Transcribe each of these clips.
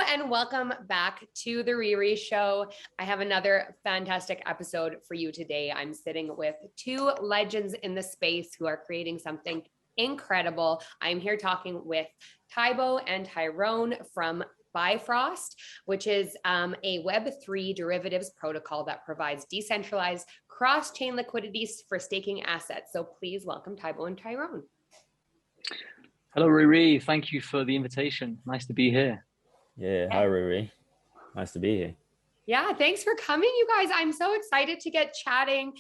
and welcome back to the Riri Show. I have another fantastic episode for you today. I'm sitting with two legends in the space who are creating something incredible. I'm here talking with Thibault and Tyrone from Bifrost, which is a Web3 derivatives protocol that provides decentralized cross-chain liquidity for staking assets. So please welcome Thibault and Tyrone. Hello, Riri. Thank you for the invitation. Nice to be here. Yeah, hi, Riri. Nice to be here. Yeah, thanks for coming, you guys. I'm so excited to get chatting.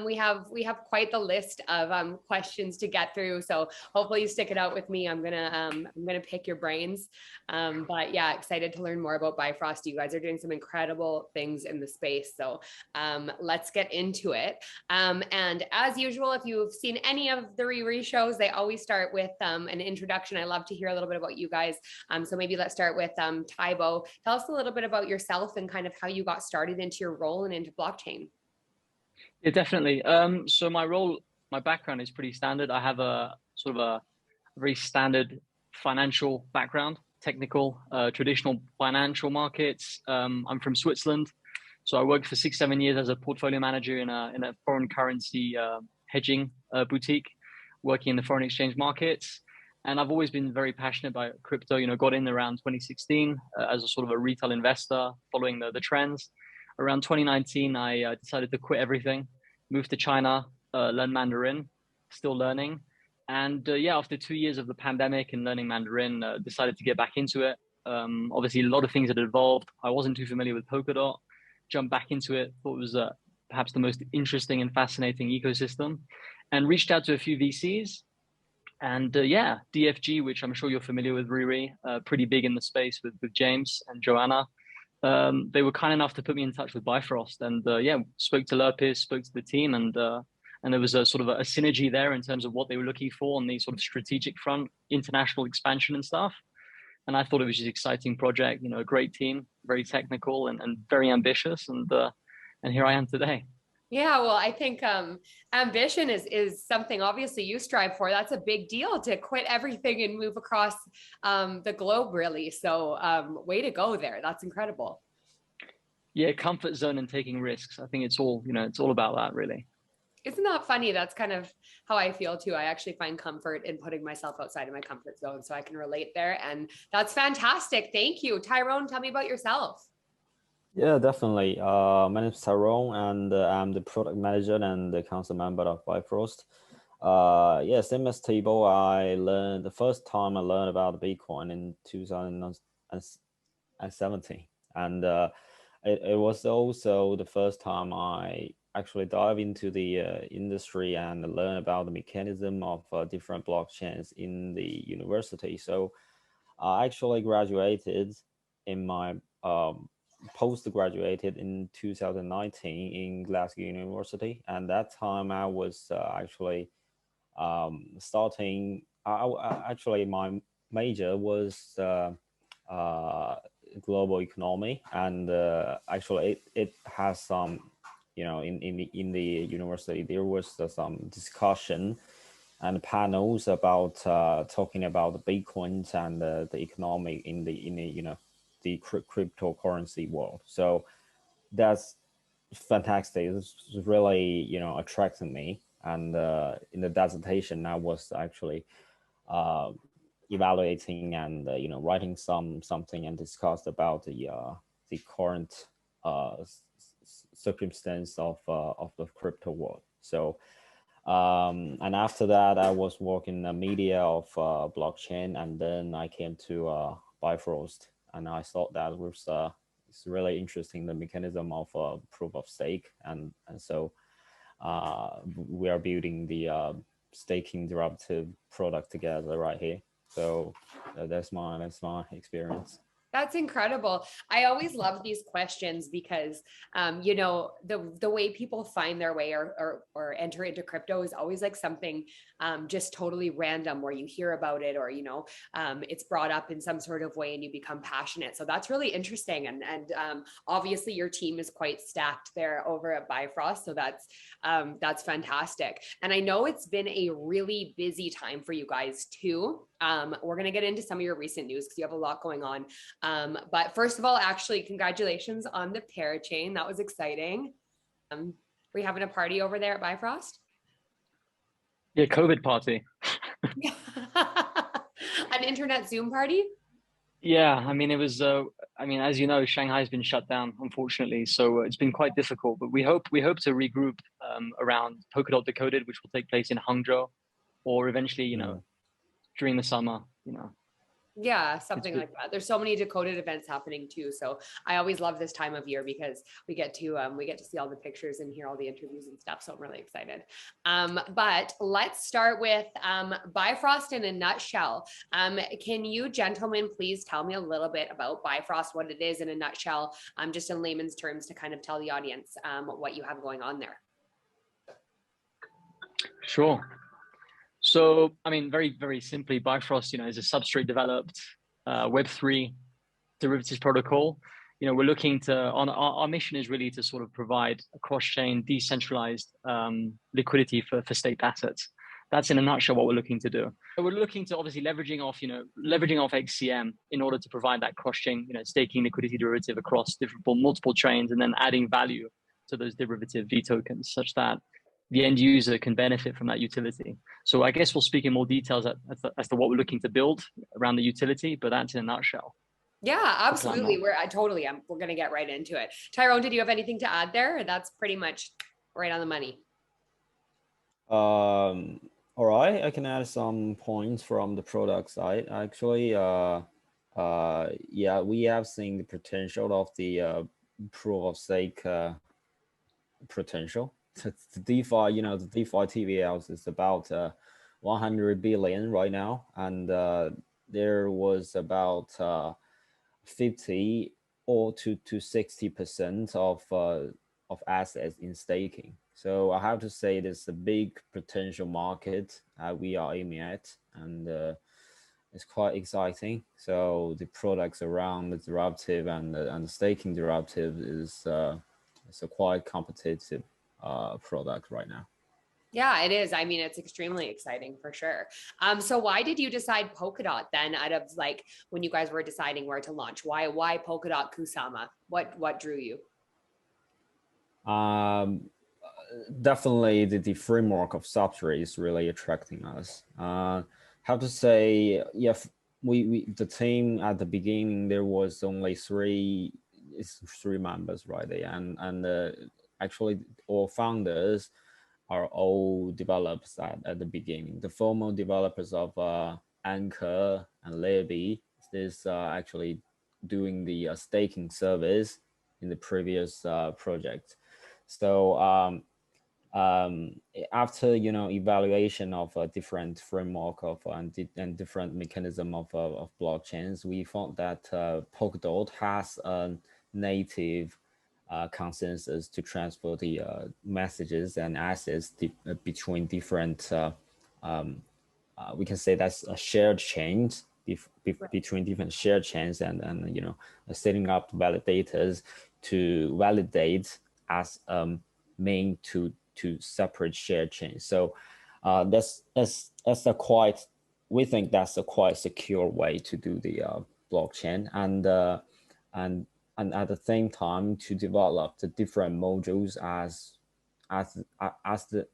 We have quite the list of questions to get through, so hopefully you stick it out with me. I'm gonna pick your brains, but yeah, excited to learn more about Bifrost. You guys are doing some incredible things in the space, so let's get into it. And as usual, if you've seen any of the Riri shows, they always start with an introduction. I love to hear a little bit about you guys. So maybe let's start with Thibault. Tell us a little bit about yourself and kind of how you got started into your role and into blockchain. Yeah, definitely. So my background is pretty standard. I have a sort of a very standard financial background, technical, traditional financial markets. I'm from Switzerland. So I worked for 6-7 years as a portfolio manager in a foreign currency hedging boutique, working in the foreign exchange markets. And I've always been very passionate about crypto, got in around 2016 as a sort of a retail investor following the trends. Around 2019, I decided to quit everything, moved to China, learn Mandarin, still learning. And after 2 years of the pandemic and learning Mandarin, decided to get back into it. Obviously, a lot of things had evolved. I wasn't too familiar with Polkadot, jumped back into it, thought it was perhaps the most interesting and fascinating ecosystem, and reached out to a few VCs. And DFG, which I'm sure you're familiar with, Riri, pretty big in the space with James and Joanna. They were kind enough to put me in touch with Bifrost, and spoke to Lurpis, spoke to the team, and there was a sort of a synergy there in terms of what they were looking for on the sort of strategic front, international expansion and stuff. And I thought it was just an exciting project, a great team, very technical and very ambitious, and here I am today. Yeah, well, I think ambition is something obviously you strive for. That's a big deal to quit everything and move across the globe, really. So way to go there. That's incredible. Yeah, comfort zone and taking risks. I think it's all about that, really. Isn't that funny? That's kind of how I feel too. I actually find comfort in putting myself outside of my comfort zone, so I can relate there. And that's fantastic. Thank you. Tyrone, tell me about yourself. Yeah, definitely. My name is Tyrone, and I'm the product manager and the council member of Bifrost. Same as Thibault, the first time I learned about Bitcoin in 2017. And it was also the first time I actually dive into the industry and learn about the mechanism of different blockchains in the university. So I actually graduated in my post-graduated in 2019 in Glasgow University, and that time I was actually starting. Actually, my major was global economy, and actually it has some, in the university there was some discussion and panels about talking about the Bitcoins and the economy in the cryptocurrency world. So that's fantastic. It's really, attracting me. And in the dissertation, I was actually evaluating and writing something and discussed about the current circumstance of the crypto world. So and after that, I was working in the media of blockchain, and then I came to Bifrost. And I thought that was it's really interesting, the mechanism of proof of stake, and so we are building the staking derivative product together right here. So that's my experience. That's incredible. I always love these questions because, the way people find their way or enter into crypto is always like something just totally random, where you hear about it or, it's brought up in some sort of way and you become passionate. So that's really interesting. And obviously your team is quite stacked there over at Bifrost. So that's fantastic. And I know it's been a really busy time for you guys too. We're going to get into some of your recent news because you have a lot going on. But first of all, actually, congratulations on the parachain. That was exciting. Were you having a party over there at Bifrost? Yeah, COVID party. An internet Zoom party? Yeah, I mean, it was, I mean, as you know, Shanghai's been shut down, unfortunately. So it's been quite difficult, but we hope to regroup around Polkadot Decoded, which will take place in Hangzhou, or eventually, you know, during the summer, you know. Yeah, something like that. There's so many decoded events happening too. So I always love this time of year because we get to see all the pictures and hear all the interviews and stuff. So I'm really excited. But let's start with Bifrost in a nutshell. Can you gentlemen please tell me a little bit about Bifrost, what it is in a nutshell, just in layman's terms to kind of tell the audience what you have going on there? Sure. So, I mean, very, very simply, Bifrost, you know, is a substrate developed Web3 derivatives protocol. You know, we're looking to, our mission is really to sort of provide a cross-chain decentralized liquidity for staked assets. That's in a nutshell what we're looking to do. So we're looking to obviously leveraging off XCM in order to provide that cross-chain, you know, staking liquidity derivative across multiple chains, and then adding value to those derivative VTOKENs such that the end user can benefit from that utility. So I guess we'll speak in more details as to what we're looking to build around the utility, but that's in a nutshell. Yeah, absolutely. We're going to get right into it. Tyrone, did you have anything to add there? That's pretty much right on the money. All right, I can add some points from the product side. Actually, yeah, we have seen the potential of the proof of stake potential. The DeFi, you know, the DeFi TVLs is about 100 billion right now, and there was about 50 or to 60% of assets in staking. So I have to say there's a big potential market we are aiming at, and it's quite exciting. So the products around the derivative and the staking derivative is it's a quite competitive product right now. Yeah, it is. I mean, it's extremely exciting for sure. So why did you decide Polkadot then, out of like when you guys were deciding where to launch? Why Polkadot Kusama? What drew you? Definitely the framework of substrate is really attracting us. Have to say, yeah, we the team at the beginning, there was only three members, right? And actually all founders are all developers at the beginning. The formal developers of Anchor and Levy is actually doing the staking service in the previous project. So after, you know, evaluation of a different framework of and different mechanism of blockchains, we found that Polkadot has a native consensus to transfer the messages and assets between different we can say that's a shared chains between different shared chains, and you know, setting up validators to validate as main to separate shared chains. So that's a quite, we think that's a quite secure way to do the blockchain, and at the same time to develop the different modules as the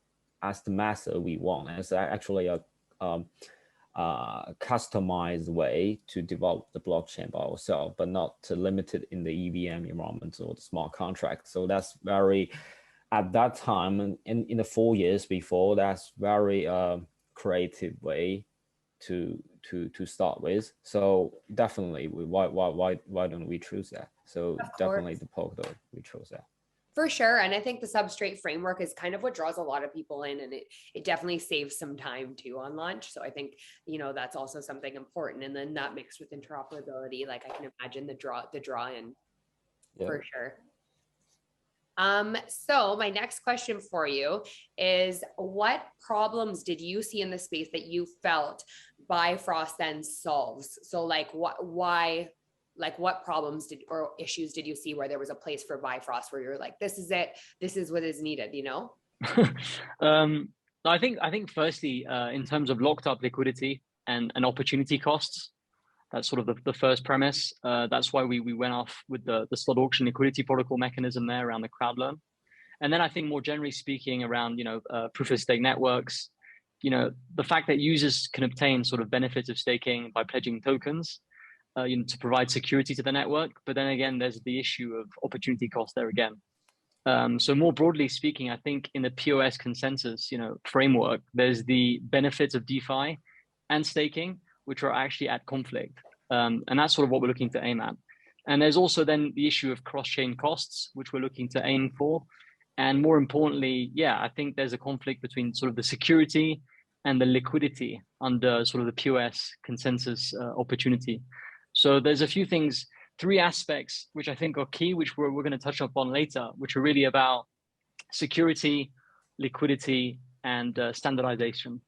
method we want. It's actually a customized way to develop the blockchain by ourselves, but not limited in the EVM environment or the smart contract. So that's very, at that time, and in the 4 years before, that's very creative way to start with. So definitely, why don't we choose that? So definitely the Polkadot, we chose that. For sure. And I think the substrate framework is kind of what draws a lot of people in, and it definitely saves some time too on launch. So I think, you know, that's also something important. And then that mixed with interoperability, like I can imagine the draw in, yeah, for sure. So my next question for you is, what problems did you see in the space that you felt Bifrost then solves? So like what problems or issues did you see where there was a place for Bifrost where you're like, this is it, this is what is needed, you know? I think firstly, in terms of locked up liquidity and opportunity costs, That's sort of the first premise. That's why we went off with the slot auction liquidity protocol mechanism there around the crowd loan. And then I think more generally speaking around, proof of stake networks, the fact that users can obtain sort of benefits of staking by pledging tokens, to provide security to the network. But then again, there's the issue of opportunity cost there again. So more broadly speaking, I think in the POS consensus, framework, there's the benefits of DeFi and staking, which are actually at conflict. And that's sort of what we're looking to aim at. And there's also then the issue of cross-chain costs, which we're looking to aim for. And more importantly, I think there's a conflict between sort of the security and the liquidity under sort of the POS consensus opportunity. So there's a few things, 3 aspects, which I think are key, which we're going to touch upon later, which are really about security, liquidity, and standardization.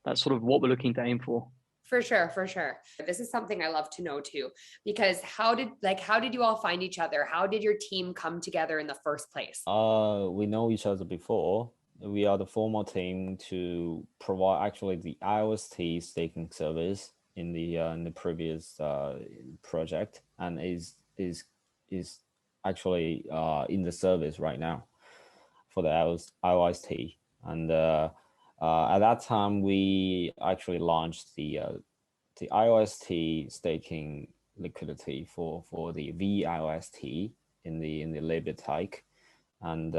That's sort of what we're looking to aim for. For sure, for sure. This is something I love to know too, because how did you all find each other? How did your team come together in the first place? We know each other before. We are the former team to provide actually the IOST staking service in the previous project, and is actually in the service right now for the IOST. And at that time, we actually launched the IOST staking liquidity for the VIOST in the Libetike, and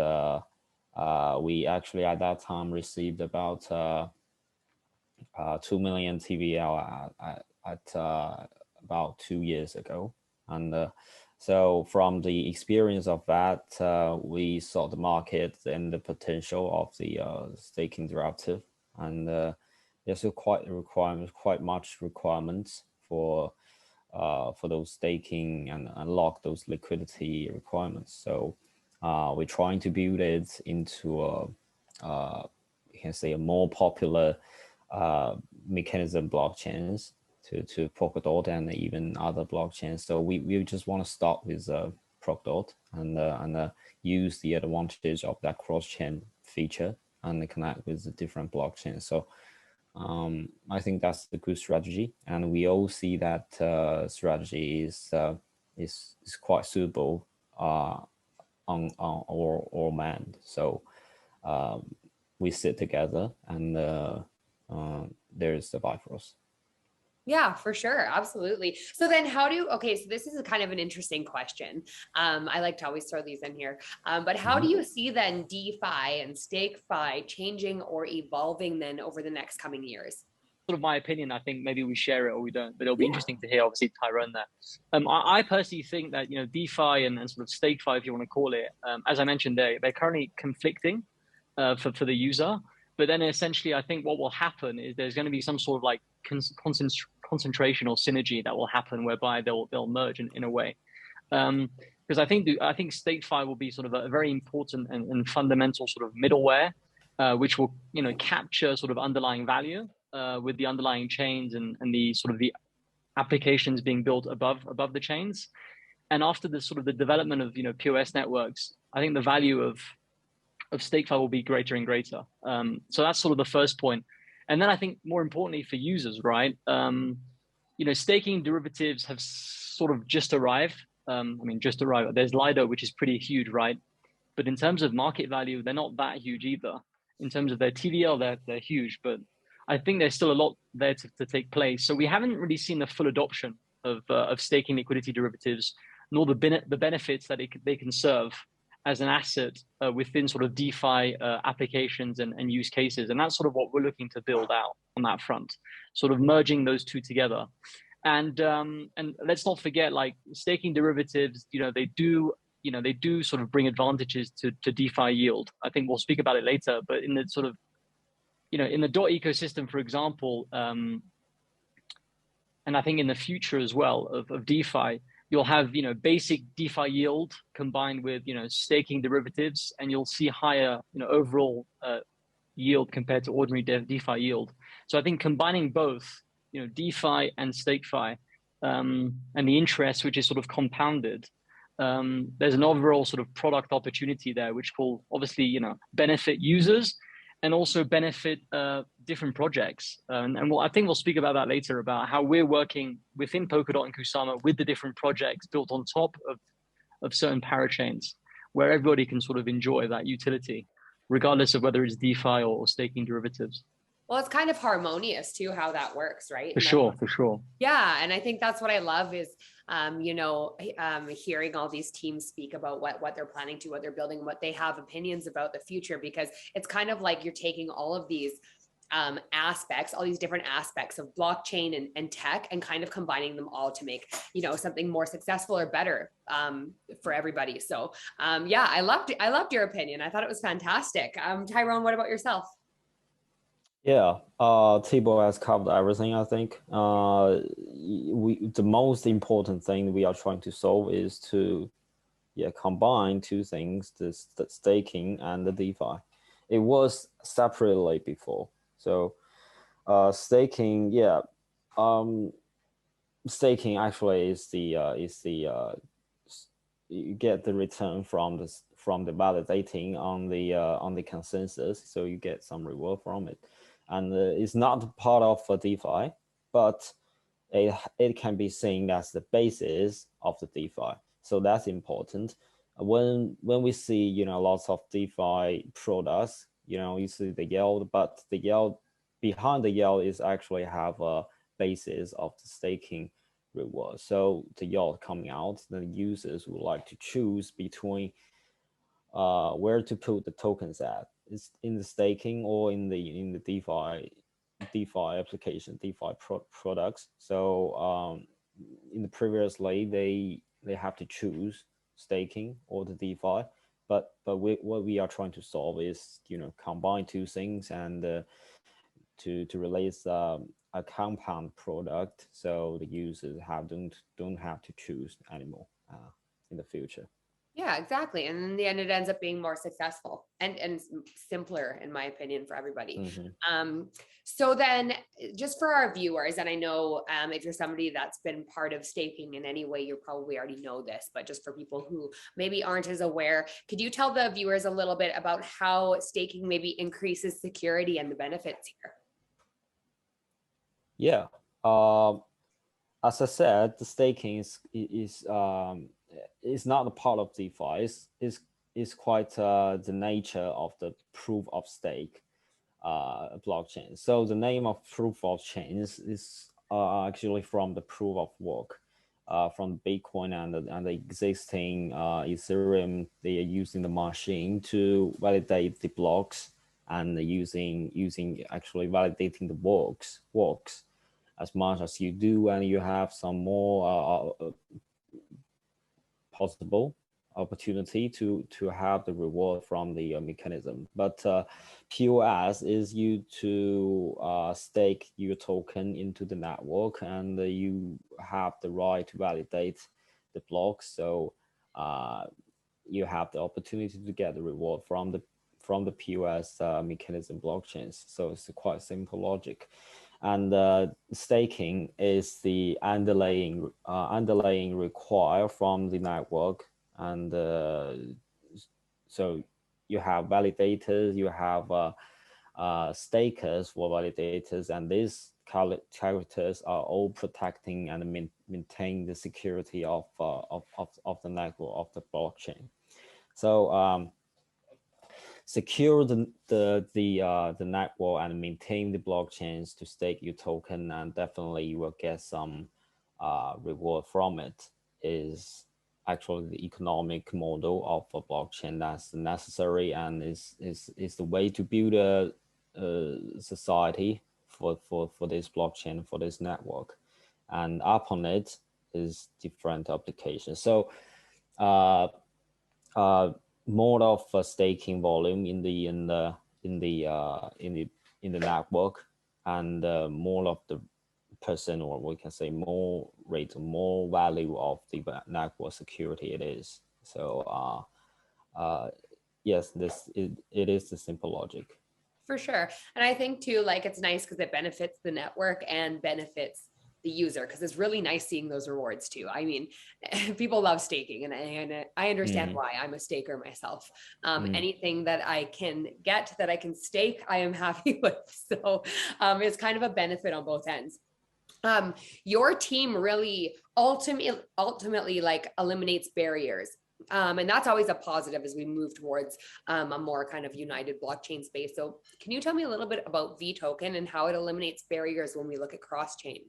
we actually at that time received about 2 million TVL at about 2 years ago, and so from the experience of that, we saw the market and the potential of the staking derivative, and there's quite much requirements for those staking and unlock those liquidity requirements. So we're trying to build it into you can say a more popular mechanism blockchains to Polkadot and even other blockchains. So we just want to start with Polkadot and use the advantage of that cross-chain feature and connect with the different blockchains. So I think that's the good strategy, and we all see that strategy is quite suitable on all manned. So we sit together, and there's the Bifrost. Yeah, for sure. Absolutely. So then so this is a kind of an interesting question. I like to always throw these in here. But how do you see then DeFi and StakeFi changing or evolving then over the next coming years? Sort of my opinion, I think maybe we share it or we don't, but it'll be interesting to hear, obviously, Tyrone there. I personally think that, DeFi and sort of StakeFi, if you want to call it, as I mentioned, they're currently conflicting for the user. But then essentially, I think what will happen is there's going to be some sort of like concentration or synergy that will happen, whereby they'll merge in a way. Because I think StakeFi will be sort of a very important and fundamental sort of middleware, which will capture sort of underlying value with the underlying chains and the sort of the applications being built above the chains. And after the sort of the development of POS networks, I think the value of StakeFi will be greater and greater. So that's sort of the first point. And then I think more importantly for users, right? Staking derivatives have sort of just arrived. Just arrived. There's Lido, which is pretty huge, right? But in terms of market value, they're not that huge either. In terms of their TVL, they're huge, but I think there's still a lot there to take place. So we haven't really seen the full adoption of staking liquidity derivatives, nor the benefits that they can serve as an asset within sort of DeFi applications and use cases. And that's sort of what we're looking to build out on that front, sort of merging those two together. And let's not forget, like, staking derivatives, they do sort of bring advantages to DeFi yield. I think we'll speak about it later, but in the sort of, in the DOT ecosystem, for example, and I think in the future as well of DeFi, you'll have, basic DeFi yield combined with, staking derivatives, and you'll see higher, overall yield compared to ordinary DeFi yield. So I think combining both, DeFi and StakeFi, and the interest, which is sort of compounded, there's an overall sort of product opportunity there, which will obviously, benefit users and also benefit different projects. And I think we'll speak about that later, about how we're working within Polkadot and Kusama with the different projects built on top of certain parachains, where everybody can sort of enjoy that utility, regardless of whether it's DeFi or staking derivatives. Well, it's kind of harmonious too, how that works, right? For sure, for sure. Yeah, and I think that's what I love is, hearing all these teams speak about what they're planning to, what they're building, what they have opinions about the future, because it's kind of like you're taking all of these aspects, all these different aspects of blockchain and tech, and kind of combining them all to make, something more successful or better for everybody. So yeah, I loved your opinion. I thought it was fantastic. Tyrone, what about yourself? Yeah, Thibault has covered everything, I think. The most important thing we are trying to solve is to combine two things, the staking and the DeFi. It was separately before. So staking, staking actually is the you get the return from the validating on the consensus, so you get some reward from it. And it's not part of a DeFi, but it can be seen as the basis of the DeFi. So that's important. When we see lots of DeFi products, you see the yield, but the yield behind the yield is actually have a basis of the staking reward. So the yield coming out, the users would like to choose between where to put the tokens at. It's in the staking or in the DeFi application, DeFi products. So in the previously they have to choose staking or the DeFi, but what we are trying to solve is combine two things and to release a compound product, so the users don't have to choose anymore in the future. Yeah, exactly. And in the end, it ends up being more successful and simpler, in my opinion, for everybody. Mm-hmm. So then just for our viewers, and I know if you're somebody that's been part of staking in any way, you probably already know this, but just for people who maybe aren't as aware, could you tell the viewers a little bit about how staking maybe increases security and the benefits here? Yeah. As I said, the staking is not a part of DeFi. It's quite the nature of the proof of stake blockchain. So the name of proof of chains is actually from the proof of work from Bitcoin and the existing Ethereum. They are using the machine to validate the blocks and using actually validating the works as much as you do, and you have some more possible opportunity to have the reward from the mechanism. But POS is you to stake your token into the network, and you have the right to validate the blocks. So you have the opportunity to get the reward from the POS mechanism blockchains. So it's a quite simple logic. And staking is the underlying require from the network, and so you have validators, you have stakers for validators, and these characters are all protecting and maintain the security of the network, of the blockchain. So secure the network and maintain the blockchains to stake your token, and definitely you will get some reward from it, is actually the economic model of a blockchain that's necessary and is the way to build a society for this blockchain, for this network. And upon it is different applications. So more of staking volume in the network, and more of the percent, or we can say more rate, more value of the network security it is. So yes, it is the simple logic. For sure. And I think too, like, it's nice because it benefits the network and benefits the user, because it's really nice seeing those rewards too. I mean, people love staking, and I understand why. I'm a staker myself. Anything that I can get that I can stake, I am happy with. So it's kind of a benefit on both ends. Your team really ultimately like eliminates barriers. And that's always a positive as we move towards a more kind of united blockchain space. So can you tell me a little bit about VTOKEN and how it eliminates barriers when we look at cross-chain?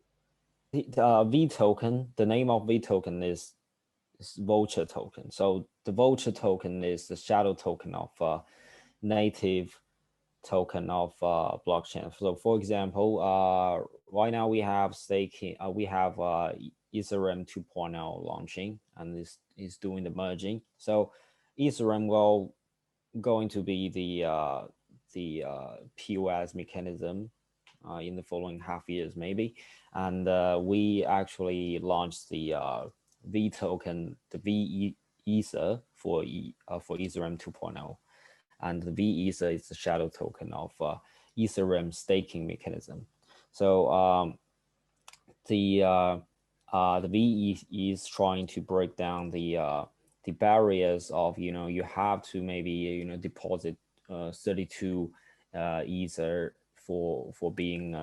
The VTOKEN, the name of VTOKEN is vulture token. So the vulture token is the shadow token of native token of blockchain. So for example, right now we have staking, we have Ethereum 2.0 launching, and is doing the merging. So Ethereum will going to be the POS mechanism in the following half years maybe, and we actually launched the VTOKEN, the VEther for Ethereum 2.0. And the VEther is the shadow token of Ethereum staking mechanism. So the VE is trying to break down the barriers of, you have to maybe deposit 32 Ether for being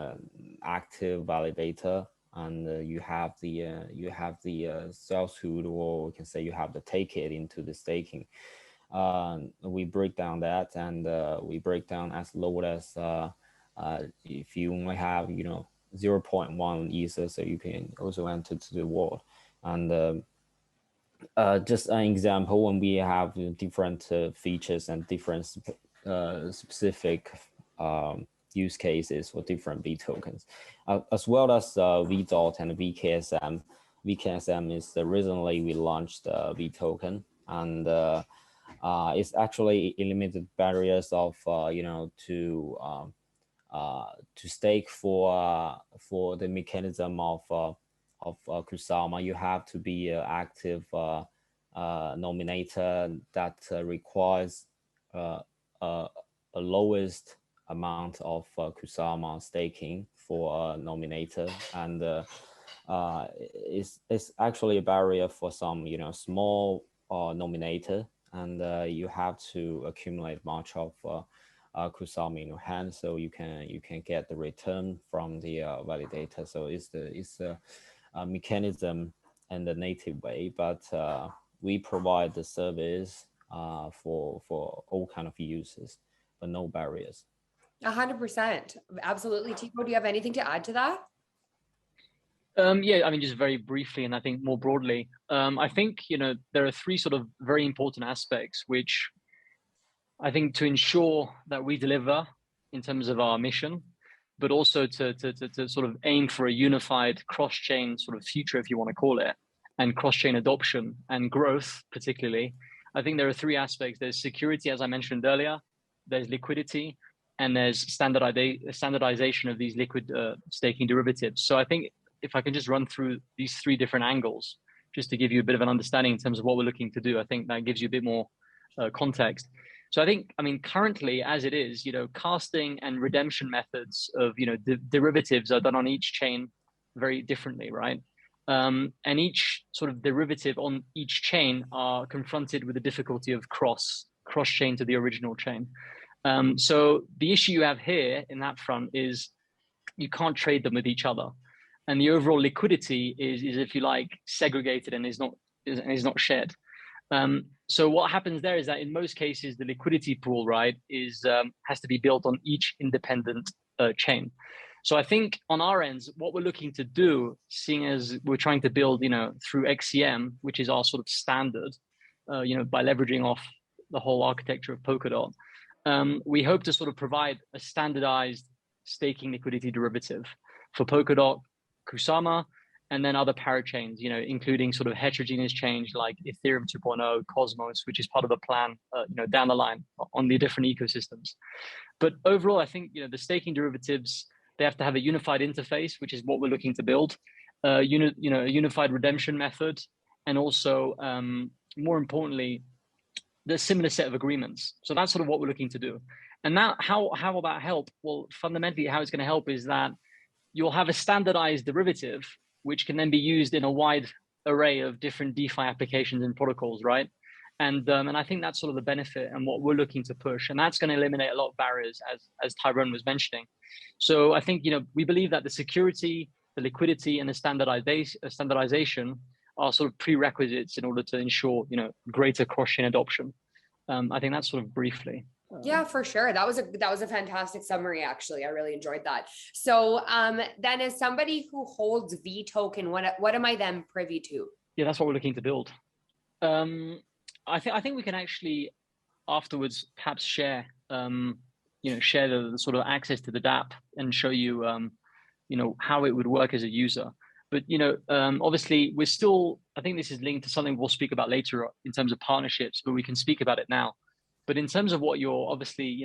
active validator, and you have the self-hood, or we can say you have to take it into the staking. We break down that, and we break down as low as if you only have 0.1 Ether, so you can also enter to the world. And just an example, when we have different features and different specific use cases for different V tokens, as well as VDOT and VKSM. VKSM is recently we launched V token, and it's actually eliminated barriers of to stake for the mechanism of Kusama. You have to be an active nominator that requires a lowest amount of Kusama staking for a nominator, and it's actually a barrier for some small nominator, and you have to accumulate much of Kusama in your hand, so you can get the return from the validator. So it's a mechanism in the native way, but we provide the service for all kind of uses, but no barriers. 100%, absolutely. Thibault, do you have anything to add to that? Yeah, I mean, just very briefly, and I think more broadly, I think there are three sort of very important aspects which I think to ensure that we deliver in terms of our mission, but also to sort of aim for a unified cross-chain sort of future, if you want to call it, and cross-chain adoption and growth, particularly. I think there are three aspects. There's security, as I mentioned earlier, there's liquidity, and there's standardization of these liquid staking derivatives. So I think if I can just run through these three different angles, just to give you a bit of an understanding in terms of what we're looking to do, I think that gives you a bit more context. So I mean, currently as it is, casting and redemption methods of, derivatives are done on each chain very differently, right? And each sort of derivative on each chain are confronted with the difficulty of cross-chain to the original chain. So the issue you have here in that front is you can't trade them with each other. And the overall liquidity is if you like, segregated and is not shared. So what happens there is that in most cases, the liquidity pool, right, has to be built on each independent chain. So I think on our ends, what we're looking to do, seeing as we're trying to build, through XCM, which is our sort of standard, by leveraging off the whole architecture of Polkadot, we hope to sort of provide a standardized staking liquidity derivative for Polkadot, Kusama, and then other parachains, including sort of heterogeneous change like Ethereum 2.0, Cosmos, which is part of the plan, down the line on the different ecosystems. But overall, I think, the staking derivatives, they have to have a unified interface, which is what we're looking to build, a unified redemption method, and also, more importantly, the similar set of agreements. So that's sort of what we're looking to do. And now, how will that help? Well, fundamentally, how it's going to help is that you'll have a standardized derivative which can then be used in a wide array of different DeFi applications and protocols, right? And I think that's sort of the benefit and what we're looking to push, and that's going to eliminate a lot of barriers, as Tyrone was mentioning. So I think, you know, we believe that the security, the liquidity, and the standardization are sort of prerequisites in order to ensure, you know, greater cross-chain adoption. I think that's sort of briefly. Yeah, for sure. That was a fantastic summary. Actually, I really enjoyed that. So then, as somebody who holds VTOKEN, what am I then privy to? Yeah, that's what we're looking to build. I think we can actually afterwards perhaps share, share the sort of access to the DApp and show you, how it would work as a user. But, obviously we're still, I think this is linked to something we'll speak about later in terms of partnerships, but we can speak about it now. But in terms of what you're obviously,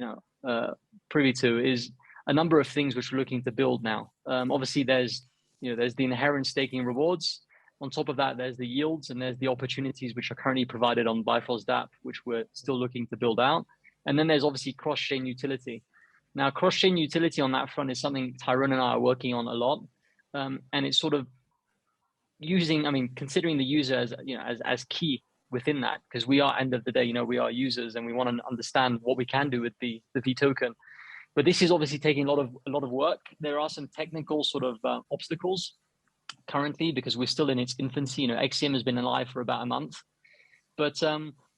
privy to is a number of things which we're looking to build now. Obviously there's the inherent staking rewards. On top of that, there's the yields and there's the opportunities which are currently provided on Bifrost DApp, which we're still looking to build out. And then there's obviously cross-chain utility. Now, cross-chain utility on that front is something Tyrone and I are working on a lot. And it's sort of considering the user as key within that, because we are, end of the day, we are users and we want to understand what we can do with the VTOKEN. But this is obviously taking a lot of work. There are some technical sort of obstacles currently because we're still in its infancy. XCM has been alive for about a month. But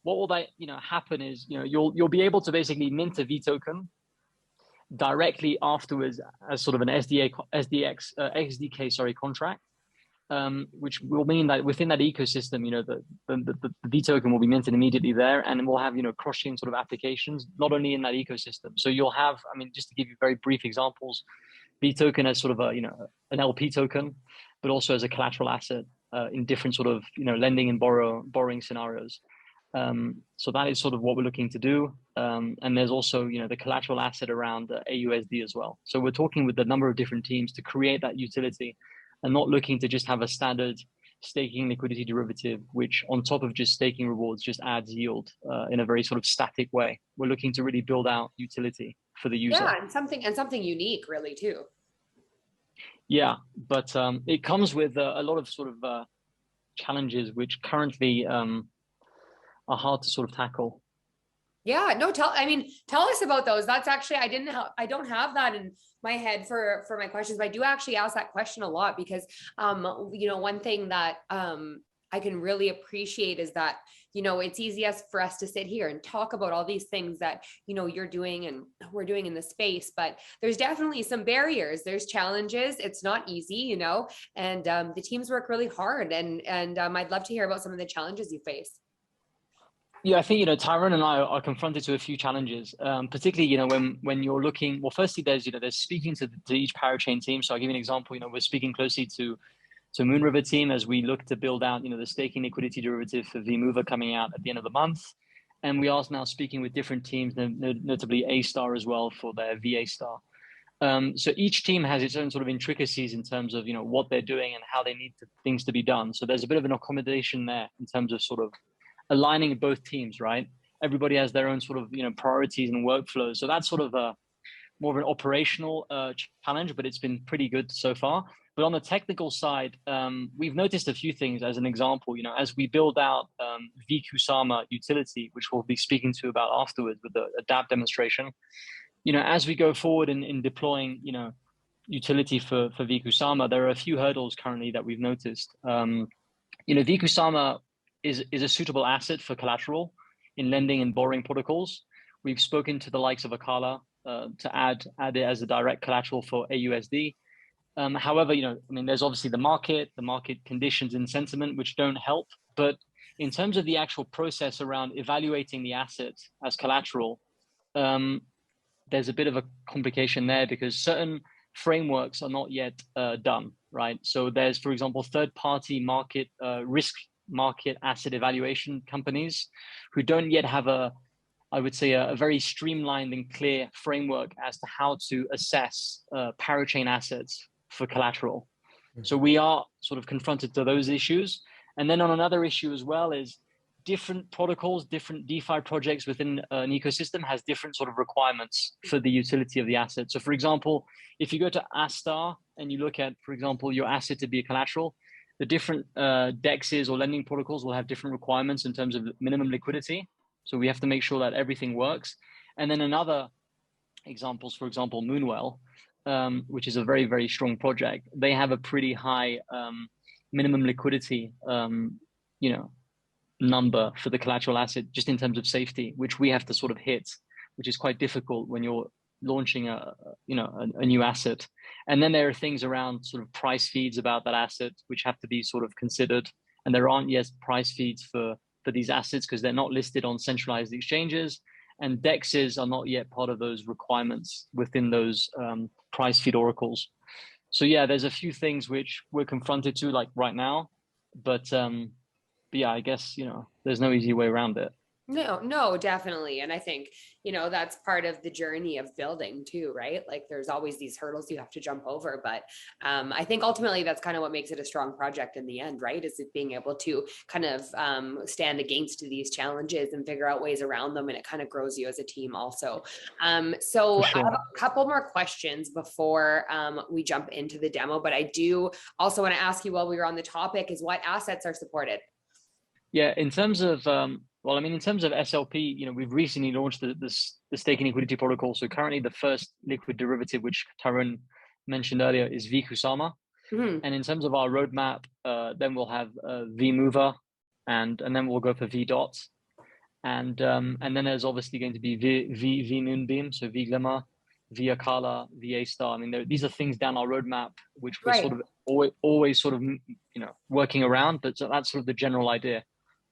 what will happen is, you'll be able to basically mint a VTOKEN directly afterwards as sort of an SDK contract, which will mean that within that ecosystem, the VTOKEN will be minted immediately there, and we'll have cross-chain sort of applications not only in that ecosystem. So you'll have, just to give you very brief examples, VTOKEN as sort of an LP token, but also as a collateral asset in different sort of lending and borrowing scenarios. So that is sort of what we're looking to do. And there's also, the collateral asset around AUSD as well. So we're talking with a number of different teams to create that utility and not looking to just have a standard staking liquidity derivative, which on top of just staking rewards, just adds yield in a very sort of static way. We're looking to really build out utility for the user. Yeah, and something unique really too. Yeah, but it comes with a lot of sort of challenges, which currently are hard to sort of tackle. Yeah, no, tell us about those. That's actually, I don't have that in my head for my questions, but I do actually ask that question a lot because, one thing that I can really appreciate is that, it's easiest for us to sit here and talk about all these things that, you're doing and we're doing in the space, but there's definitely some barriers, there's challenges. It's not easy, and the teams work really hard and I'd love to hear about some of the challenges you face. Yeah, I think, Tyrone and I are confronted to a few challenges, particularly, when you're looking, well, firstly, there's speaking to each parachain team. So I'll give you an example, we're speaking closely to Moonriver team as we look to build out, the staking liquidity derivative for vMover coming out at the end of the month. And we are now speaking with different teams, notably A-Star as well for their VA Star. So each team has its own sort of intricacies in terms of, what they're doing and how they need things to be done. So there's a bit of an accommodation there in terms of sort of aligning both teams, right? Everybody has their own sort of, priorities and workflows. So that's sort of more of an operational challenge, but it's been pretty good so far. But on the technical side, we've noticed a few things. As an example, as we build out vKusama utility, which we'll be speaking to about afterwards with the DApp demonstration, as we go forward in deploying, utility for vKusama, there are a few hurdles currently that we've noticed. vKusama is a suitable asset for collateral in lending and borrowing protocols. We've spoken to the likes of Akala to add it as a direct collateral for AUSD. However, there's obviously the market conditions and sentiment, which don't help. But in terms of the actual process around evaluating the asset as collateral, there's a bit of a complication there because certain frameworks are not yet done, right? So there's, for example, third-party market risk market asset evaluation companies who don't yet have a very streamlined and clear framework as to how to assess parachain assets for collateral. Mm-hmm. So we are sort of confronted to those issues. And then on another issue as well is different protocols, different DeFi projects within an ecosystem has different sort of requirements for the utility of the asset. So for example, if you go to Astar and you look at, for example, your asset to be a collateral, the different DEXs or lending protocols will have different requirements in terms of minimum liquidity. So we have to make sure that everything works. And then another examples, for example, Moonwell, which is a very, very strong project. They have a pretty high minimum liquidity, number for the collateral asset, just in terms of safety, which we have to sort of hit, which is quite difficult when you're launching a new asset. And then there are things around sort of price feeds about that asset, which have to be sort of considered. And there aren't yet price feeds for these assets because they're not listed on centralized exchanges. And DEXs are not yet part of those requirements within those price feed oracles. So yeah, there's a few things which we're confronted to like right now, but yeah, I guess, there's no easy way around it. No, definitely. And I think, that's part of the journey of building too, right? Like there's always these hurdles you have to jump over. But I think ultimately that's kind of what makes it a strong project in the end, right? Is it being able to kind of stand against these challenges and figure out ways around them. And it kind of grows you as a team also. So For sure. I have a couple more questions before we jump into the demo. But I do also want to ask you while we were on the topic is what assets are supported? Yeah, in terms of in terms of SLP, we've recently launched the staking liquidity protocol. So currently, the first liquid derivative, which Tyrone mentioned earlier, is vKusama. Mm-hmm. And in terms of our roadmap, then we'll have vMover, and then we'll go for VDOT, and then there's obviously going to be v Moonbeam, so vGlimmer, vAkala, vAstar. I mean, these are things down our roadmap which we're Right. sort of always sort of working around, but so that's sort of the general idea.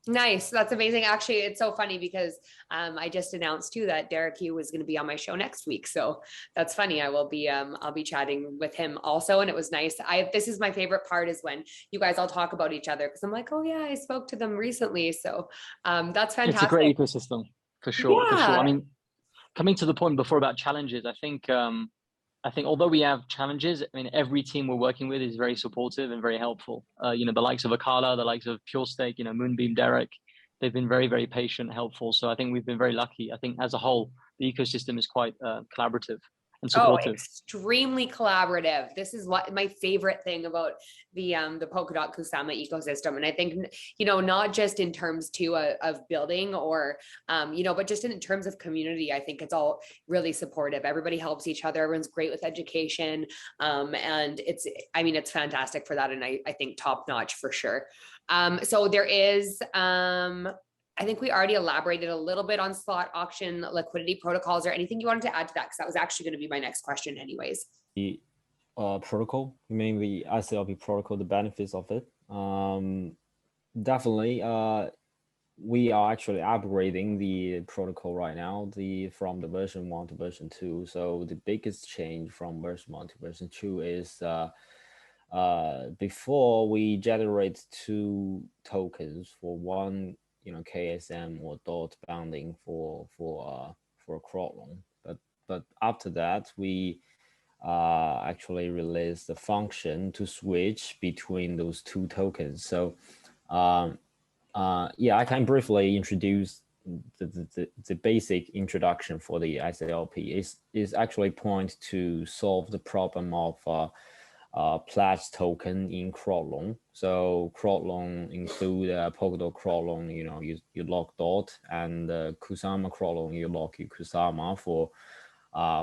Nice. That's amazing. Actually, it's so funny because I just announced too that Derek Hugh was going to be on my show next week. So that's funny. I'll be chatting with him also. And it was nice. This is my favorite part is when you guys all talk about each other because I'm like, oh yeah, I spoke to them recently. So that's fantastic. It's a great ecosystem for sure. Yeah. For sure. I mean, coming to the point before about challenges, I think although we have challenges, I mean, every team we're working with is very supportive and very helpful. The likes of Akala, the likes of PureStake, Moonbeam, Derek, they've been very, very patient, helpful. So I think we've been very lucky. I think as a whole, the ecosystem is quite collaborative and supportive. Extremely collaborative. This is what my favorite thing about the Polkadot Kusama ecosystem. And I think, not just in terms too of building or, but just in terms of community, I think it's all really supportive. Everybody helps each other. Everyone's great with education. And it's fantastic for that. And I think top notch for sure. So there is, I think we already elaborated a little bit on slot auction liquidity protocols or anything you wanted to add to that? Because that was actually going to be my next question anyways. The protocol, you mean the SLP protocol, the benefits of it? Definitely. We are actually upgrading the protocol right now, from the version 1 to version 2. So the biggest change from version 1 to version 2 is before we generate 2 tokens for one KSM or dot bounding for a crowd loan, but after that we actually release the function to switch between those 2 tokens. So yeah, I can briefly introduce the basic introduction for the SLP is actually point to solve the problem of pledge token in crowd loan. So crowd loan include Polkadot crowd loan, you lock DOT, and Kusama crowd loan, you lock Kusama for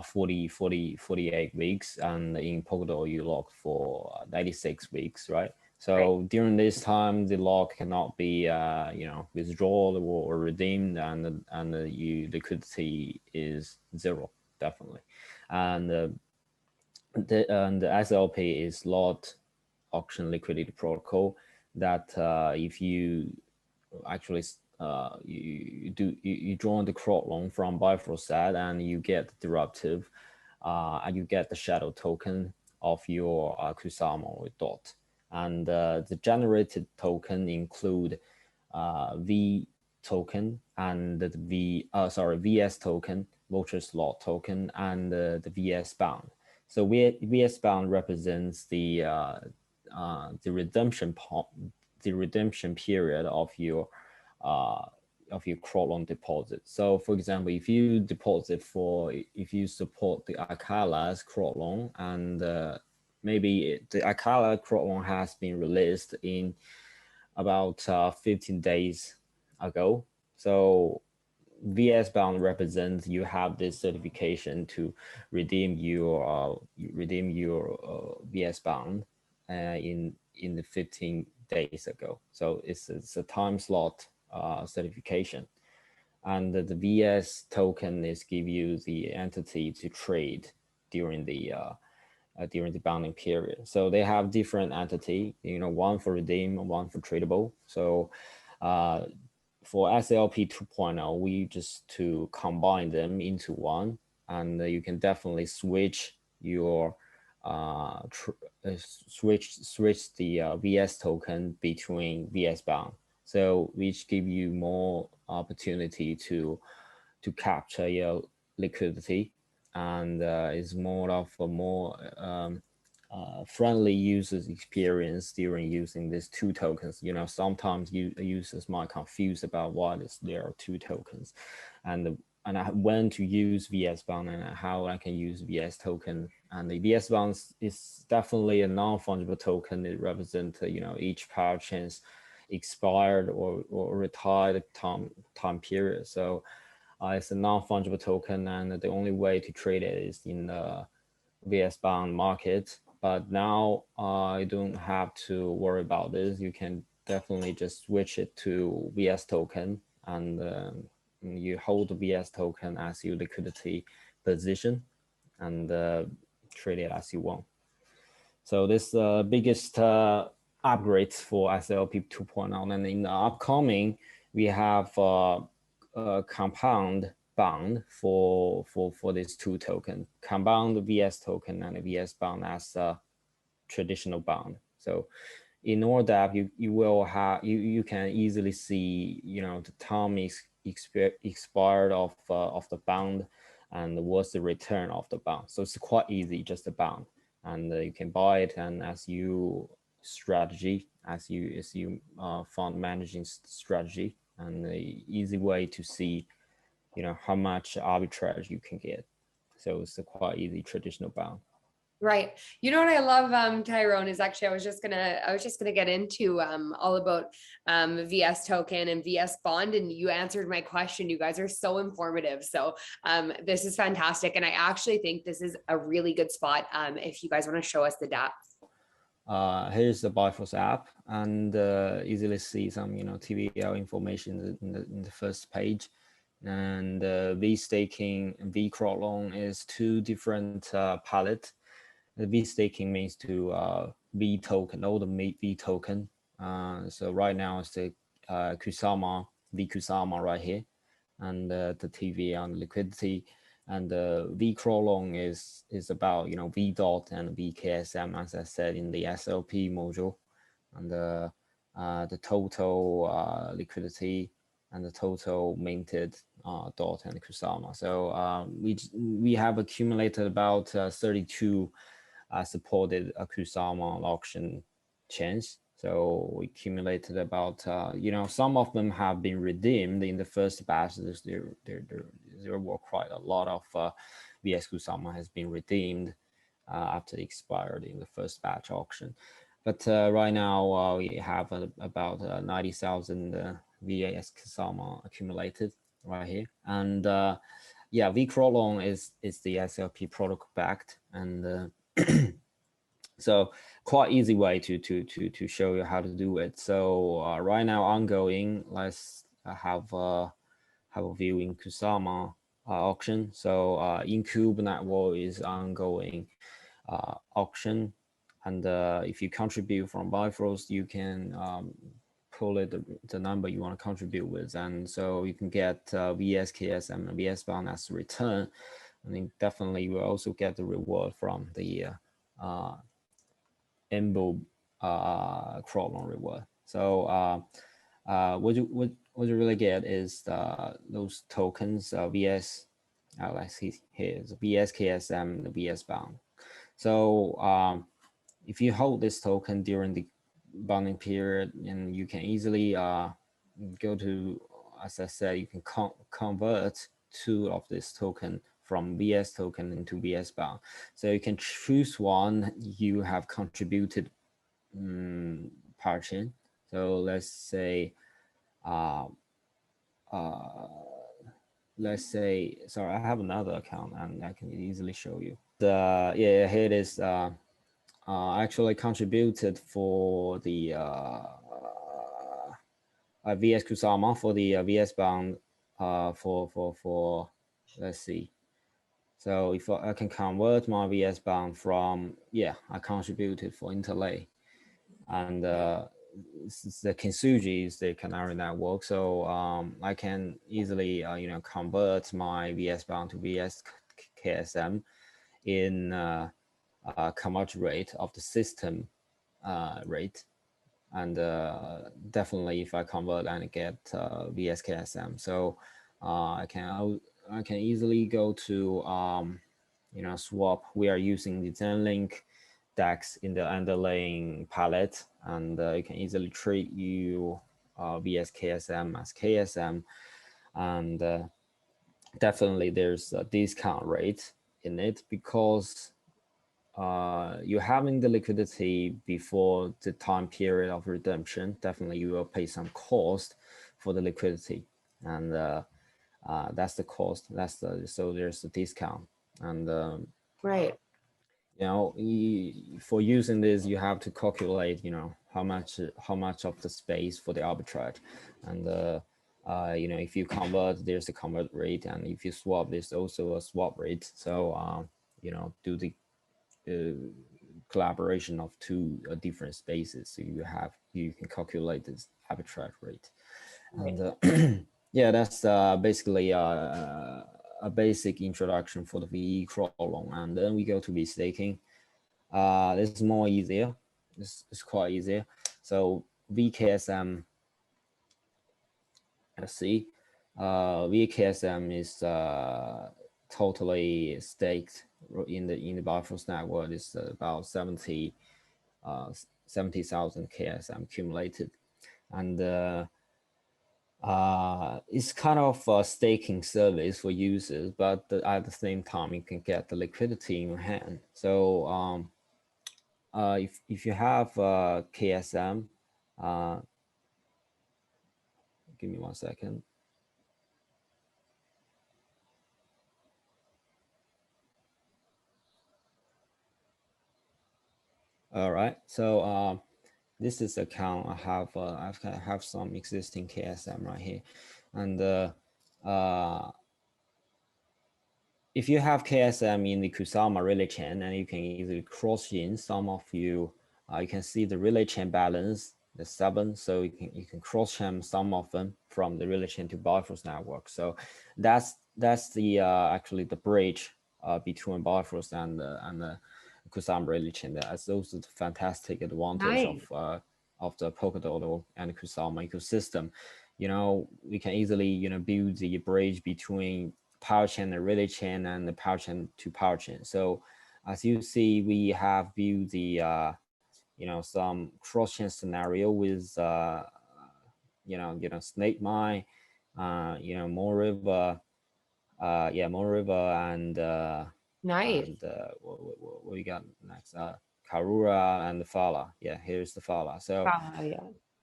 48 weeks, and in Polkadot you lock for 96 weeks, right? So during this time, the lock cannot be withdrawn or redeemed, and the liquidity is 0, definitely, and the SLP is slot auction liquidity protocol that if you actually you join the crowd loan from Bifrost and you get the derivative and you get the shadow token of your Kusama or DOT, and the generated token include V token and the VS token, voucher slot token, and the VSBOND. So VSBOND represents the redemption period of your crowd loan deposit. So for example, if you support the Akala's crowd loan and maybe the Akala crop loan has been released in about 15 days ago. So VSBOND represents you have this certification to redeem your VSBOND in the 15 days ago. So it's a time slot certification, and the VS token is give you the entity to trade during the bonding period. So they have different entity, one for redeem, one for tradable. So for SLP 2.0, we just to combine them into one, and you can definitely switch your switch the VS token between VS bound. So which give you more opportunity to capture your liquidity, and is more of a more friendly users experience during using these two tokens. Sometimes users might confuse about what is there are two tokens, and when to use VSBOND and how I can use VS token. And the VSBOND is definitely a non-fungible token. It represents each power chain's expired or retired time period. So it's a non-fungible token, and the only way to trade it is in the VSBOND market. But now you don't have to worry about this. You can definitely just switch it to VS token, and you hold the VS token as your liquidity position, and trade it as you want. So this biggest upgrades for SLP 2.0, and in the upcoming we have compound bond for these two tokens, compound VS token and VS bond as a traditional bond. So in order you will have you can easily see the time is expired of the bond and what's the return of the bond. So it's quite easy, just a bond, and you can buy it, and as you strategy, as you fund managing strategy, and the easy way to see how much arbitrage you can get. So it's a quite easy traditional bond. Right. You know what I love, Tyrone, is actually I was just gonna get into all about VS token and VS bond, and you answered my question. You guys are so informative. So this is fantastic, and I actually think this is a really good spot if you guys want to show us the dApps. Here's the Bifrost app, and easily see some TVL information in the first page. And VSTOKEN and VCrowd loan is two different palette. The VSTOKEN means to V token, all the V token. So right now it's the Kusama, V Kusama right here, and the TV on liquidity. And the VCrowd loan is about V dot and VKSM, as I said in the SLP module, and the total liquidity and the total minted dot and Kusama. So we have accumulated about 32 supported Kusama auction chains. So we accumulated about some of them have been redeemed in the first batch. There were quite a lot of VS Kusama has been redeemed after it expired in the first batch auction. But right now we have about 90,000 VS Kusama accumulated right here. And yeah, VCrowd loan is the SLP protocol backed, and so quite easy way to show you how to do it. So right now ongoing, let's have a view in Kusama auction. So Incube network is ongoing auction, and if you contribute from Bifrost, you can pull it the number you want to contribute with, and so you can get VSKSM and VSBOND as a return. I think definitely you will also get the reward from the Embo crowd loan reward. So what you really get is those tokens VS. Let's see here, the VSKSM, the VSBOND. So if you hold this token during the bonding period, and you can easily go to, as I said, you can convert 2 of this token from VS token into VSBOND. So you can choose one you have contributed portion. So let's say, sorry, I have another account and I can easily show you. Yeah, here it is. Actually contributed for the VS Kusama for the VSBOND for let's see. So if I can convert my VSBOND from, yeah, I contributed for interlay, and the Kintsugi is the Canary network. So I can easily convert my VSBOND to VSKSM in commodity rate of the system rate. And definitely if I convert and get VSKSM, so I can easily go to swap. We are using the Zenlink DEX in the underlying palette, and you can easily treat you VSKSM as KSM, and definitely there's a discount rate in it because you're having the liquidity before the time period of redemption. Definitely you will pay some cost for the liquidity, and that's the cost. So there's a discount, and Right. For using this, you have to calculate how much of the space for the arbitrage, and if you convert, there's a convert rate, and if you swap, there's also a swap rate. So do the collaboration of two different spaces, so you can calculate this arbitrage rate. And yeah, that's basically a basic introduction for the VE crawl long, and then we go to VStaking. This is more easier. This is quite easier. So VKSM, let's see, VKSM is totally staked in the Bifrost network. Is about 70,000 KSM accumulated, and it's kind of a staking service for users, but at the same time you can get the liquidity in your hand. So if you have KSM, give me 1 second. All right, so this is account I have some existing KSM right here, and if you have KSM in the Kusama relay chain, and you can easily cross in some of you can see the relay chain balance, the 7, so you can cross chain some of them from the relay chain to Bifrost network. So that's the actually the bridge between Bifrost and the Kusama relay chain. That's also the fantastic advantage of the Polkadot and Kusama ecosystem. We can easily build the bridge between power chain and relay chain and the power chain to power chain. So as you see, we have built the some cross chain scenario with Snake Mine, Moon River, Moon River, and nice. And what we got next? Karura and the Fala. Yeah, here's the Fala. So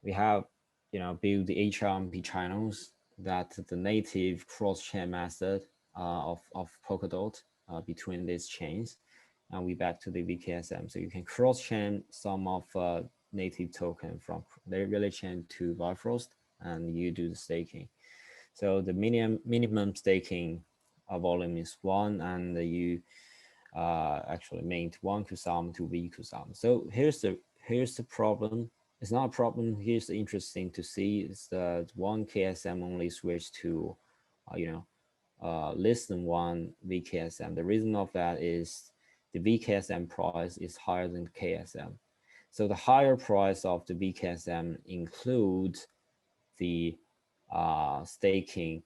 we have build the HRMP channels, that the native cross-chain method of Polkadot between these chains, and we back to the VKSM. So you can cross-chain some of native token from the relay chain to Bifrost, and you do the staking. So the minimum staking volume is 1, and you actually mint 1 Kusama to V Kusama. So here's the problem. It's not a problem. Here's the interesting to see is that 1 KSM only switched to, less than 1 VKSM. The reason of that is the VKSM price is higher than KSM. So the higher price of the VKSM includes the staking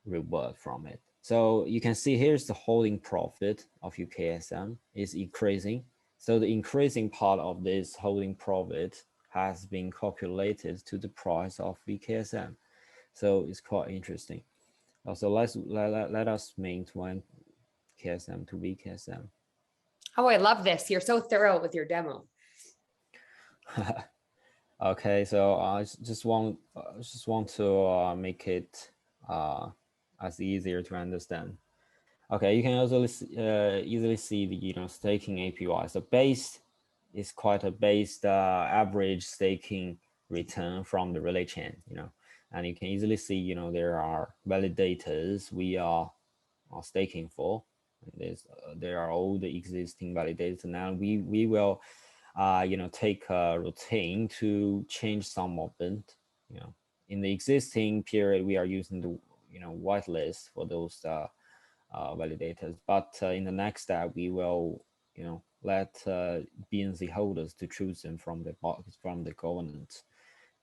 reward from it. So you can see here's the holding profit of your KSM is increasing. So the increasing part of this holding profit has been calculated to the price of VKSM. So it's quite interesting. Also, let us mint 1 KSM to VKSM. Oh, I love this. You're so thorough with your demo. Okay, so I just want to make it as easier to understand. Okay, you can also easily see the staking APY. So base is quite a based average staking return from the relay chain, and you can easily see there are validators we are staking for. There are all the existing validators. Now we will take a routine to change some of them. In the existing period, we are using the whitelist for those validators, but in the next step, we will let BNC holders to choose them from the governance.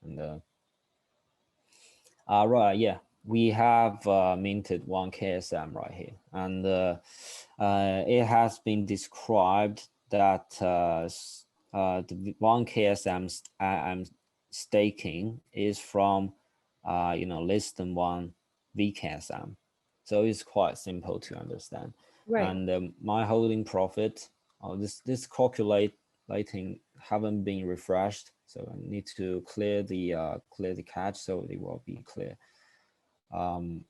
And right, yeah, we have minted one KSM right here, and it has been described that the one KSM I'm staking is from less than one VKSM, so it's quite simple to understand. Right. And my holding profit, this calculating haven't been refreshed, so I need to clear the cache so it will be clear. And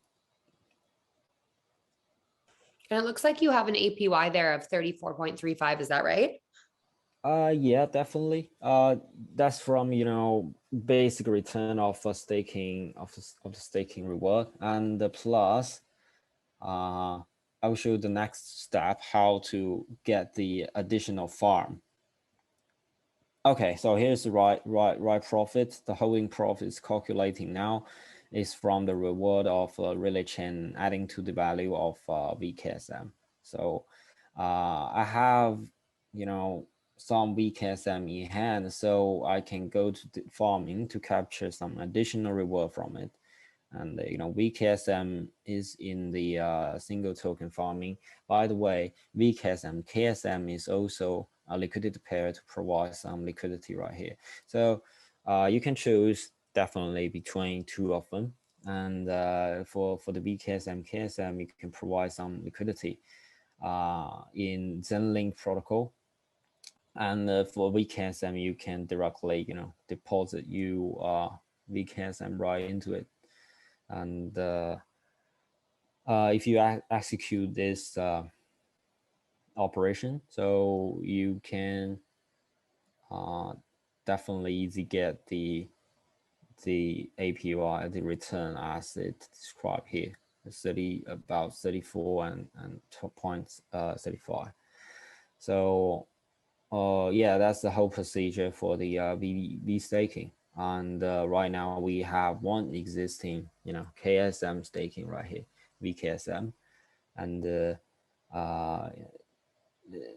it looks like you have an APY there of 34.35. Is that right? Yeah, definitely. That's from basic return of a staking of the staking reward, and plus, I will show you the next step how to get the additional farm. Okay, so here's the right profit. The holding profit is calculating now is from the reward of relay chain adding to the value of VKSM. So I have some VKSM in hand, so I can go to the farming to capture some additional reward from it. And VKSM is in the single token farming. By the way, VKSM, KSM is also a liquidity pair to provide some liquidity right here. So you can choose definitely between two of them. And for the VKSM, KSM, you can provide some liquidity in Zenlink protocol. And for VKSM, you can directly deposit VKSM right into it. And if you execute this operation, so you can definitely easy get the APY, the return as it described here, about 34 and 0.35. So yeah, that's the whole procedure for the V staking. And right now we have one existing KSM staking right here, VKSM, and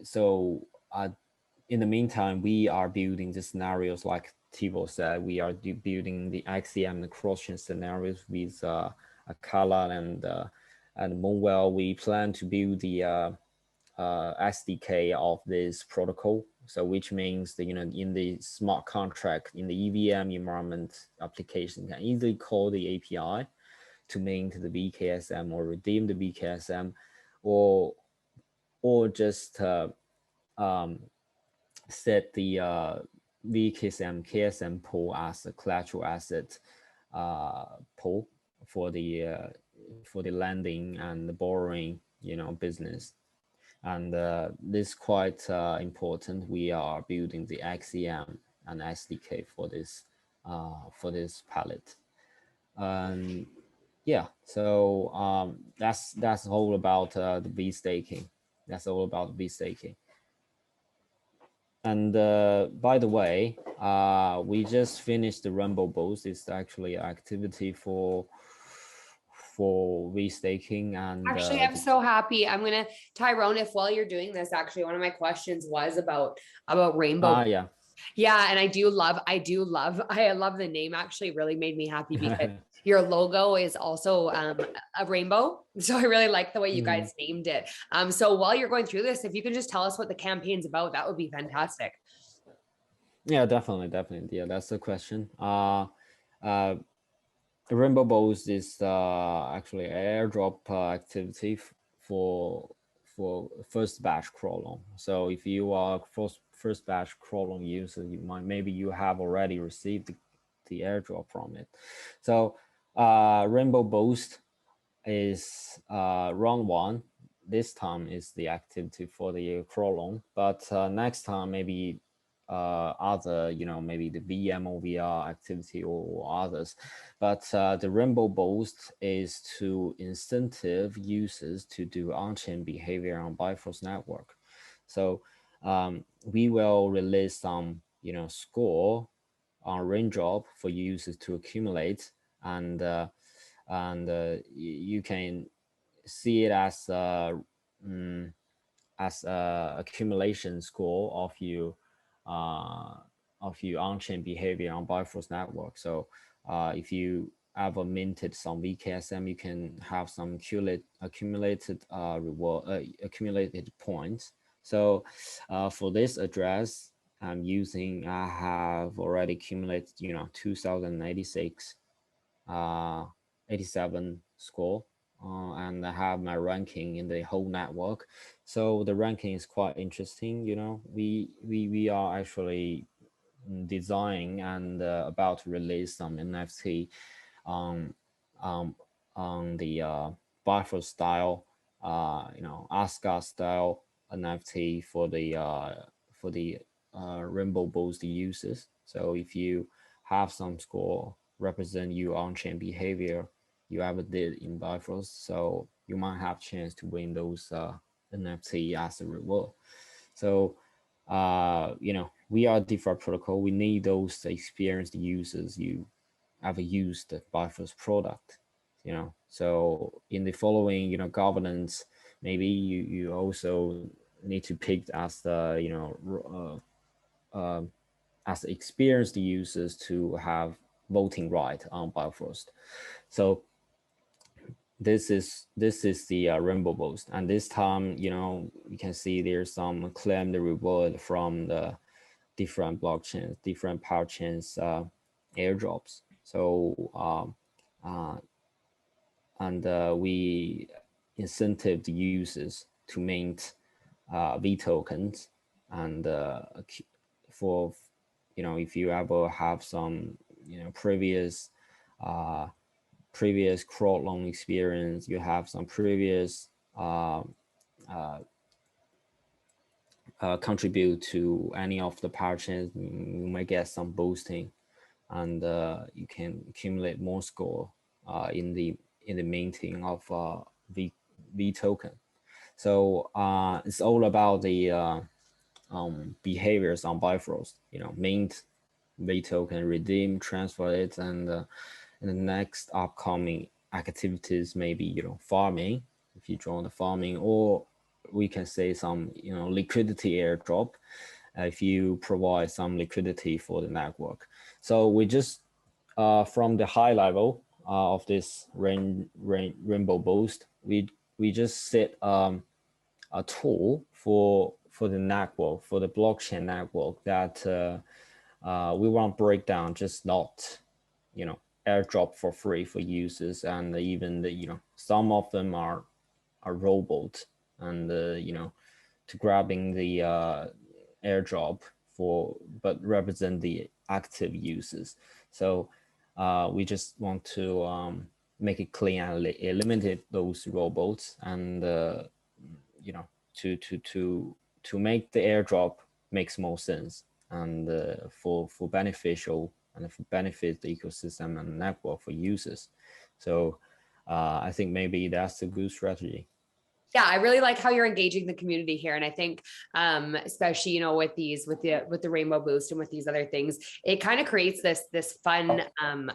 so in the meantime, we are building the scenarios like Thibault said. We are building the XCM, the cross-chain scenarios with Akala and Moonwell. We plan to build the SDK of this protocol. So which means that in the smart contract in the EVM environment, application can easily call the API to mint the VKSM or redeem the VKSM, or just set the VKSM KSM pool as a collateral asset pool for the lending and the borrowing business. And this is quite important. We are building the XCM and SDK for this palette. And yeah, so that's all about the V staking. That's all about V staking. And by the way, we just finished the Rainbow Boost. It's actually an activity for V-staking. And actually, I'm so happy. I'm gonna, Tyrone, if while you're doing this, actually one of my questions was about Rainbow. Yeah. Yeah, and I love the name. Actually really made me happy because your logo is also a rainbow. So I really like the way you guys named it. So while you're going through this, if you can just tell us what the campaign's about, that would be fantastic. Yeah, definitely. Yeah, that's the question. The Rainbow Boost is actually an airdrop activity for for first batch crawl. So if you are first batch crawl user, maybe you have already received the airdrop from it. So Rainbow Boost is round 1. This time is the activity for the crawl, but next time maybe other, maybe the VMOVR activity or others. But the Rainbow Boost is to incentive users to do on-chain behavior on Bifrost network. So we will release some, score on raindrop for users to accumulate, and you can see it as accumulation score of your on-chain behavior on Bifrost network. So if you ever minted some VKSM, you can have some accumulated accumulated points. So for this address I'm using, I have already accumulated 2086 87 score, and I have my ranking in the whole network. So the ranking is quite interesting. We are actually designing and about to release some NFT on the Bifrost style, ASCA style NFT for the Rainbow Boost users. So if you have some score represent your on-chain behavior you ever did in Bifrost, so you might have chance to win those NFT as a reward. So we are DeFi protocol. We need those experienced users you ever used the Bifrost product. So in the following governance, maybe you also need to pick as the as experienced users to have voting right on Bifrost. So this is the Rainbow Boost, and this time you can see there's some claimed reward from the different blockchains, different power chains airdrops. So we incentive the users to mint VTOKENs, and for if you ever have some previous crawl loan experience, you have some previous contribute to any of the power chains, you might get some boosting, and you can accumulate more score in the minting of VTOKEN. So it's all about the behaviors on Bifrost. Mint VTOKEN, redeem, transfer it, and the next upcoming activities maybe farming, if you join the farming, or we can say some liquidity airdrop if you provide some liquidity for the network. So we just from the high level of this Rainbow Boost, we just set a tool for the network, for the blockchain network, that we want to break down, just not airdrop for free for users, and even some of them are robots, and to grabbing the airdrop but represent the active users. So we just want to make it clean and eliminate those robots, and to make the airdrop makes more sense, and for beneficial and for benefit the ecosystem and network for users. So I think maybe that's a good strategy. Yeah, I really like how you're engaging the community here. And I think, especially, with the Rainbow Boost and with these other things, it kind of creates this fun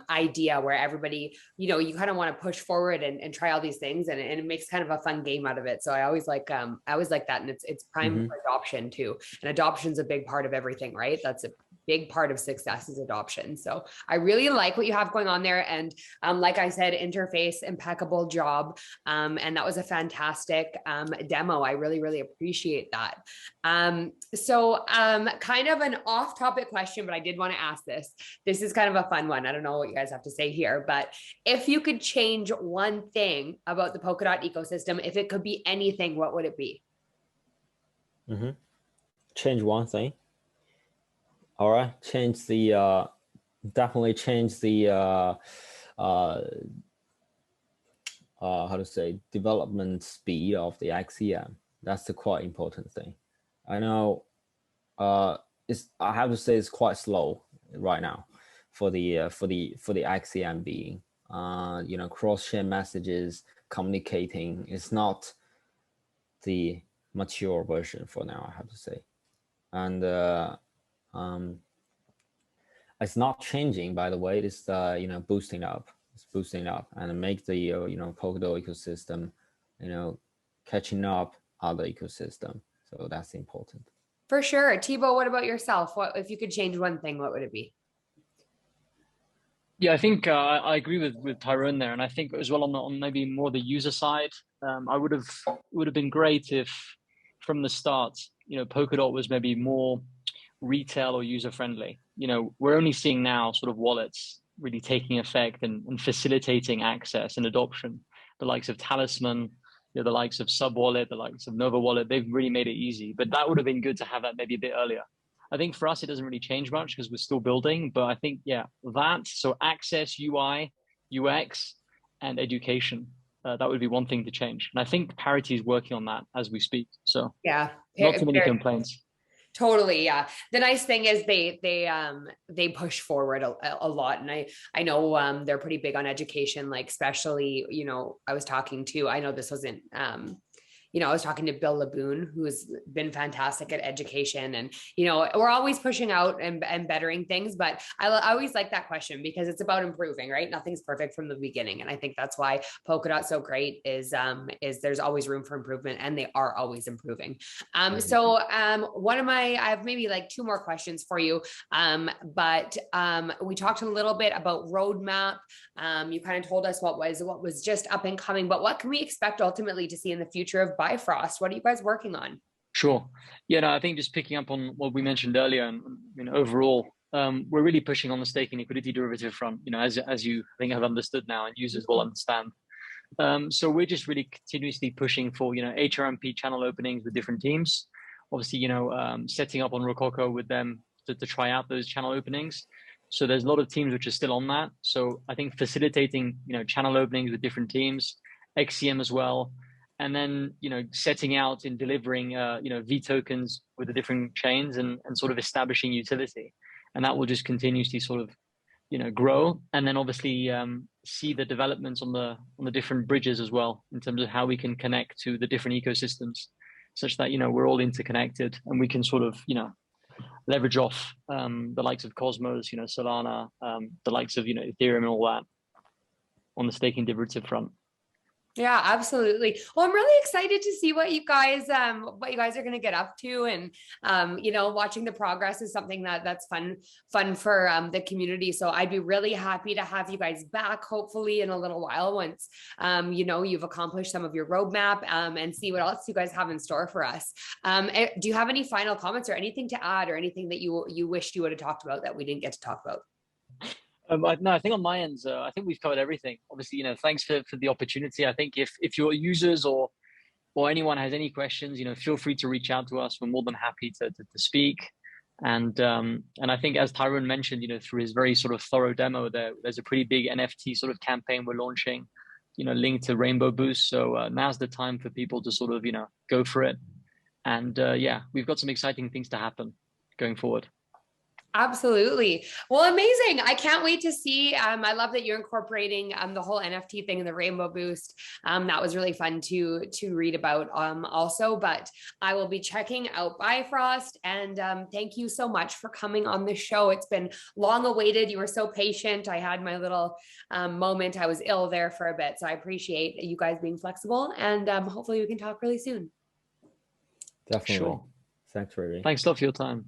idea where everybody, you kind of want to push forward and try all these things, and it makes kind of a fun game out of it. So I always like that. And it's prime for adoption too. And adoption's a big part of everything, right? That's a big part of success is adoption. So I really like what you have going on there. And like I said, interface, impeccable job. And that was a fantastic demo. I really, really appreciate that. So kind of an off-topic question, but I did want to ask this. This is kind of a fun one. I don't know what you guys have to say here, but if you could change one thing about the Polkadot ecosystem, if it could be anything, what would it be? Change one thing. All right, change the definitely change the how to say, development speed of the XEM. That's the quite important thing. I know I have to say it's quite slow right now for the XEM being cross-chain messages communicating. It's not the mature version for now, I have to say. And it's not changing, by the way. It's boosting up. It's boosting up and make the Polkadot ecosystem catching up other ecosystem. So that's important. For sure. Thibault, what about yourself? What if you could change one thing, what would it be? Yeah, I think I agree with Tyrone there, and I think as well on maybe more the user side, I would have been great if from the start, Polkadot was maybe more retail or user friendly. We're only seeing now sort of wallets really taking effect and facilitating access and adoption. The likes of Talisman, the likes of Sub Wallet, the likes of Nova Wallet, they've really made it easy. But that would have been good to have that maybe a bit earlier. I think for us, it doesn't really change much because we're still building. But I think, so access, UI, UX, and education, that would be one thing to change. And I think Parity is working on that as we speak. So yeah, not too many complaints. Totally, yeah. The nice thing is they push forward a lot, and I know they're pretty big on education, like especially I was talking to, I know this wasn't I was talking to Bill Laboon, who's been fantastic at education, and we're always pushing out and bettering things. But I always like that question because it's about improving, right? Nothing's perfect from the beginning, and I think that's why Polkadot's so great. Is there's always room for improvement, and they are always improving. So I have maybe like two more questions for you. But we talked a little bit about roadmap. You kind of told us what was just up and coming, but what can we expect ultimately to see in the future of Bifrost? What are you guys working on? Sure. Yeah, no, I think just picking up on what we mentioned earlier, and overall, we're really pushing on the staking liquidity derivative front, as you I think have understood now and users will understand. So we're just really continuously pushing for, HRMP channel openings with different teams. Obviously, setting up on Rococo with them to try out those channel openings. So there's a lot of teams which are still on that. So I think facilitating, channel openings with different teams, XCM as well. And then, setting out and delivering, VTOKENs with the different chains and sort of establishing utility. And that will just continuously sort of, grow. And then obviously see the developments on the different bridges as well, in terms of how we can connect to the different ecosystems such that, we're all interconnected and we can sort of, leverage off the likes of Cosmos, Solana, the likes of, Ethereum and all that on the staking derivative front. Yeah, absolutely. Well, I'm really excited to see what you guys are going to get up to, and watching the progress is something that's fun for the community. So I'd be really happy to have you guys back, hopefully in a little while, once you've accomplished some of your roadmap, and see what else you guys have in store for us. Do you have any final comments or anything to add, or anything that you wished you would have talked about that we didn't get to talk about? No, I think on my end, I think we've covered everything. Obviously, thanks for the opportunity. I think if your users or anyone has any questions, feel free to reach out to us. We're more than happy to speak. And I think, as Tyrone mentioned, through his very sort of thorough demo, there's a pretty big NFT sort of campaign we're launching, linked to Rainbow Boost. So now's the time for people to sort of, go for it. And we've got some exciting things to happen going forward. Absolutely. Well, amazing. I can't wait to see. I love that you're incorporating the whole NFT thing and the Rainbow Boost. That was really fun to read about also, but I will be checking out Bifrost, and thank you so much for coming on the show. It's been long awaited. You were so patient. I had my little moment. I was ill there for a bit, so I appreciate you guys being flexible, and hopefully we can talk really soon. Definitely. Sure. Thanks, Ruby. Thanks a lot for your time.